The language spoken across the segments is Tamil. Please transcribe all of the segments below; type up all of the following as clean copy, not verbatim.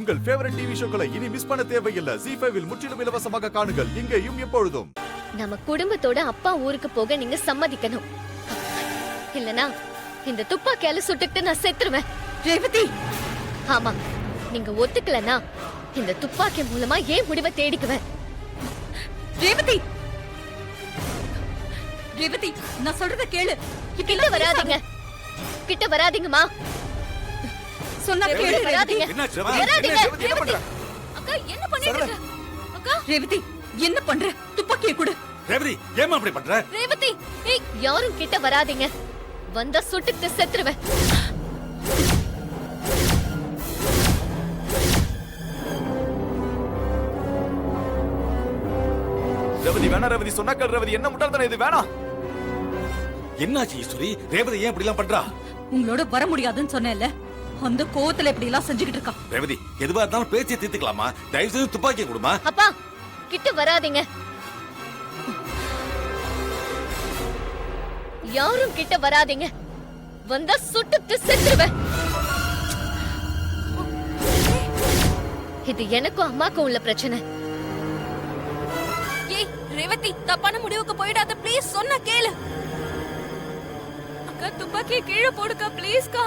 உங்கள் ஃபேவரட் டிவி ஷோக்களை இனி மிஸ் பண்ண தேவையில்லை. ZEE5 இல் முற்றிலும் இலவசமாக காணுங்கள். இங்கேயும் எப்பொழுதும். நம்ம குடும்பத்தோட அப்பா ஊருக்கு போக நீங்க சம்மதிக்கணும். இல்லனா இந்த துப்பாக்கியால சுட்டுக்கிட்டு நான் செத்துருவேன். ரேவதி, ஆமா, நீங்க ஒத்துக்கலனா இந்த துப்பாக்கி மூலமா ஏன் முடிவை தேடிக்குவேன். ரேவதி, ரேவதி, நான் சொல்றத கேளு. கிட்ட வராதீங்க, கிட்ட வராதீங்கம்மா. சொன்னா கேளு. வராதீங்க, வராதீங்க. என்ன பண்ற? அக்கா என்ன பண்ணிட்டு இருக்க? அக்கா, ரேவதி, என்ன பண்ற? துப்பாக்கியை கொடு. ரேவதி, ஏமா அப்படி பண்ற? ரேவதி, ஏய், யாரும் கிட்ட வராதீங்க. வந்தா சுட்டுட்டு செத்துருவேன். ரேவதி வேணா, ரேவதி சொன்னா கேள். ரேவதி என்ன முட்டாள்தானே இது, வேணாம். என்னாச்சு ஈஸ்வரி? ரேவதி ஏன் இப்படி எல்லாம் பண்றா? உங்களோட வர முடியாதுன்னு சொன்னேன்ல, அந்த கோவத்துல இப்படி எல்லாம் செஞ்சுக்கிட்டு இருக்கா. ரேவதி, எதுவா இருந்தாலும் பேசி தீர்த்துக்கலாமா? தயவு செய்து துப்பாக்கியை கொடுமா. அப்பா, கிட்ட வராதீங்க. யாரும் கிட்ட வராதீங்க. வந்தா சுட்டுட்டு செத்துருவேன். இது எனக்கும் அம்மாக்கும் உள்ள பிரச்சனை. ஏய் ரேவதி, தப்பான முடிவுக்கு போயிடாத ப்ளீஸ், சொன்னா கேளு. அக்கா துப்பாக்கியை கீழே போடுக்கா ப்ளீஸ்க்கா.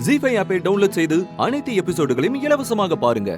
ZEE5 ஆப்பை டவுன்லோட் செய்து அனைத்து எபிசோடுகளையும் இலவசமாக பாருங்க.